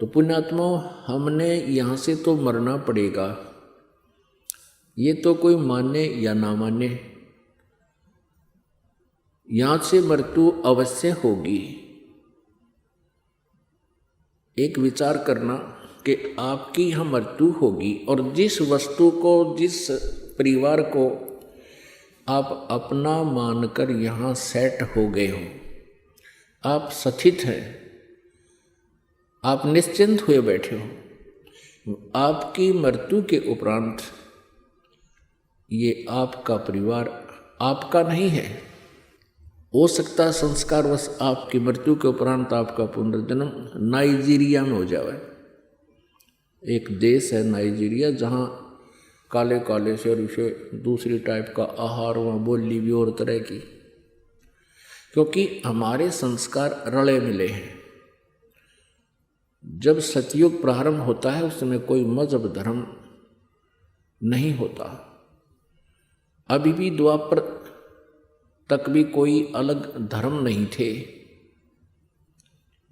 तो पुण्यात्मा, हमने यहाँ से तो मरना पड़ेगा, ये तो कोई माने या ना माने, यहाँ से मृत्यु अवश्य होगी। एक विचार करना कि आपकी यहाँ मृत्यु होगी और जिस वस्तु को, जिस परिवार को आप अपना मानकर यहाँ सेट हो गए हो, आप स्थित हैं, आप निश्चिंत हुए बैठे हो, आपकी मृत्यु के उपरांत ये आपका परिवार आपका नहीं है। हो सकता है संस्कारवश आपकी मृत्यु के उपरांत आपका पुनर्जन्म नाइजीरिया में हो जाए। एक देश है नाइजीरिया, जहाँ काले काले से और इसे दूसरी टाइप का आहार, वहाँ बोली भी और तरह की, क्योंकि हमारे संस्कार रले मिले हैं। जब सतयुग प्रारंभ होता है उस समय कोई मजहब धर्म नहीं होता। अभी भी द्वापर तक भी कोई अलग धर्म नहीं थे।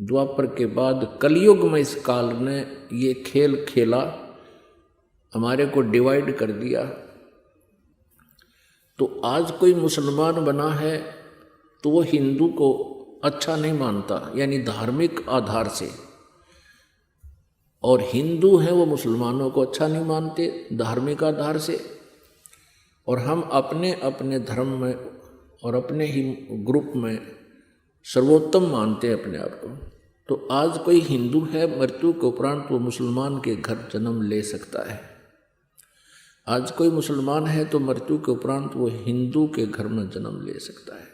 द्वापर के बाद कलयुग में इस काल ने ये खेल खेला, हमारे को डिवाइड कर दिया। तो आज कोई मुसलमान बना है तो वो हिंदू को अच्छा नहीं मानता, यानी धार्मिक आधार से, और हिंदू हैं वो मुसलमानों को अच्छा नहीं मानते धार्मिक आधार से। और हम अपने अपने धर्म में और अपने ही ग्रुप में सर्वोत्तम मानते हैं अपने आप को। तो आज कोई हिंदू है, मृत्यु के उपरांत वो मुसलमान के घर जन्म ले सकता है। आज कोई मुसलमान है तो मृत्यु के उपरांत वो हिंदू के घर में जन्म ले सकता है।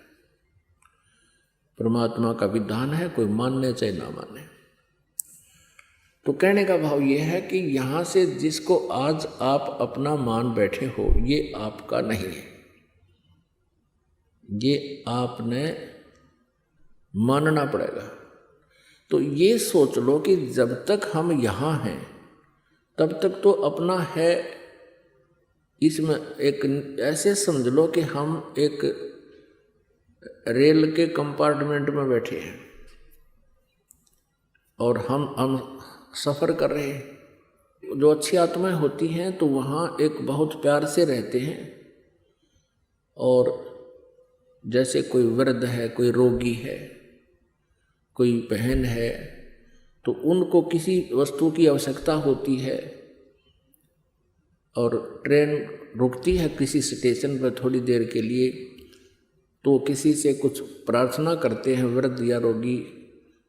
परमात्मा का विधान है, कोई मानने चाहे ना माने। तो कहने का भाव ये है कि यहाँ से जिसको आज आप अपना मान बैठे हो, ये आपका नहीं है, ये आपने मानना पड़ेगा। तो ये सोच लो कि जब तक हम यहाँ हैं तब तक तो अपना है। इसमें एक ऐसे समझ लो कि हम एक रेल के कंपार्टमेंट में बैठे हैं और हम सफ़र कर रहे हैं। जो अच्छी आत्माएं होती हैं तो वहाँ एक बहुत प्यार से रहते हैं, और जैसे कोई वृद्ध है, कोई रोगी है, कोई बहन है, तो उनको किसी वस्तु की आवश्यकता होती है और ट्रेन रुकती है किसी स्टेशन पर थोड़ी देर के लिए, तो किसी से कुछ प्रार्थना करते हैं वृद्ध या रोगी,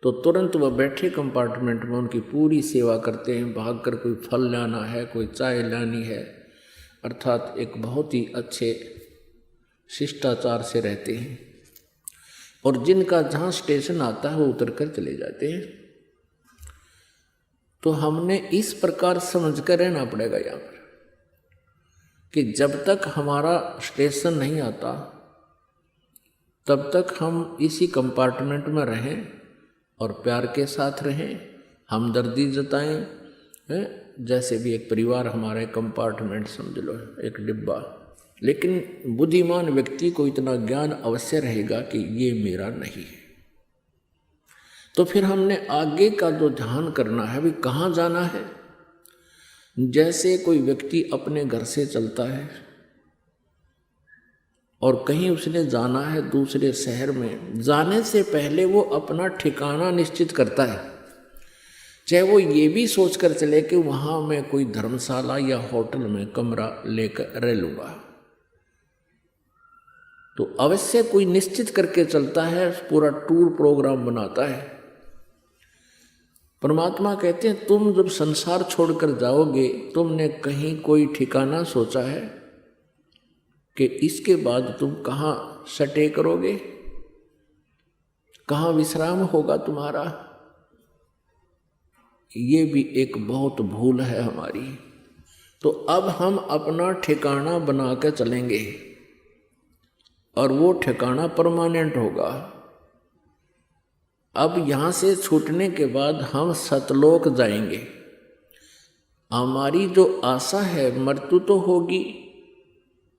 तो तुरंत वह बैठे कंपार्टमेंट में उनकी पूरी सेवा करते हैं। भागकर कोई फल लाना है, कोई चाय लानी है, अर्थात एक बहुत ही अच्छे शिष्टाचार से रहते हैं। और जिनका जहाँ स्टेशन आता है वो उतर कर चले जाते हैं। तो हमने इस प्रकार समझ कर रहना पड़ेगा यहाँ पर कि जब तक हमारा स्टेशन नहीं आता तब तक हम इसी कंपार्टमेंट में रहें और प्यार के साथ रहें, हमदर्दी जताएं। जैसे भी एक परिवार हमारे कंपार्टमेंट समझ लो, एक डिब्बा। लेकिन बुद्धिमान व्यक्ति को इतना ज्ञान अवश्य रहेगा कि ये मेरा नहीं है। तो फिर हमने आगे का जो ध्यान करना है, भी कहाँ जाना है। जैसे कोई व्यक्ति अपने घर से चलता है और कहीं उसने जाना है दूसरे शहर में, जाने से पहले वो अपना ठिकाना निश्चित करता है। चाहे वो ये भी सोच कर चले कि वहाँ मैं कोई धर्मशाला या होटल में कमरा लेकर रह लूँगा, तो अवश्य कोई निश्चित करके चलता है, पूरा टूर प्रोग्राम बनाता है। परमात्मा कहते हैं तुम जब संसार छोड़कर जाओगे, तुमने कहीं कोई ठिकाना सोचा है कि इसके बाद तुम कहाँ स्टे करोगे, कहाँ विश्राम होगा तुम्हारा। ये भी एक बहुत भूल है हमारी। तो अब हम अपना ठिकाना बना के चलेंगे और वो ठिकाना परमानेंट होगा। अब यहाँ से छूटने के बाद हम सतलोक जाएंगे। हमारी जो आशा है, मृत्यु तो होगी,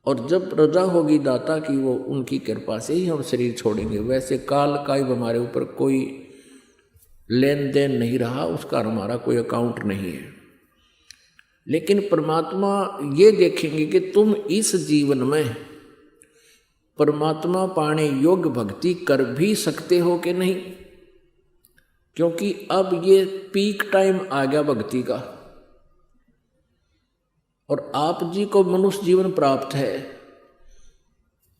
और जब रजा होगी दाता की, वो उनकी कृपा से ही हम शरीर छोड़ेंगे। वैसे काल का हमारे ऊपर कोई लेन देन नहीं रहा, उसका हमारा कोई अकाउंट नहीं है। लेकिन परमात्मा ये देखेंगे कि तुम इस जीवन में परमात्मा पाने योग्य भक्ति कर भी सकते हो कि नहीं, क्योंकि अब ये पीक टाइम आ गया भक्ति का, और आप जी को मनुष्य जीवन प्राप्त है,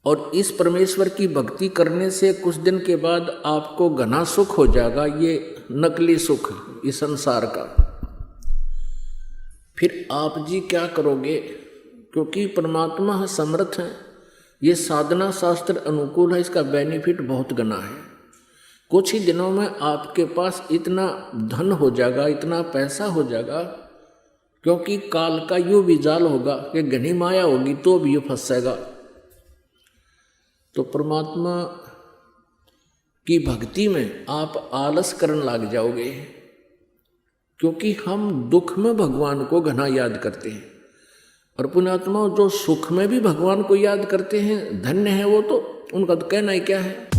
और इस परमेश्वर की भक्ति करने से कुछ दिन के बाद आपको घना सुख हो जाएगा, ये नकली सुख इस संसार का। फिर आप जी क्या करोगे, क्योंकि परमात्मा समर्थ है, ये साधना शास्त्र अनुकूल है, इसका बेनिफिट बहुत घना है। कुछ ही दिनों में आपके पास इतना धन हो जाएगा, इतना पैसा हो जाएगा, क्योंकि काल का यूं भी जाल होगा कि घनी माया होगी तो भी ये फंसेगा। तो परमात्मा की भक्ति में आप आलस करने लग जाओगे, क्योंकि हम दुख में भगवान को घना याद करते हैं, और पुण्यात्मा जो सुख में भी भगवान को याद करते हैं धन्य है वो, तो उनका तो कहना ही क्या है।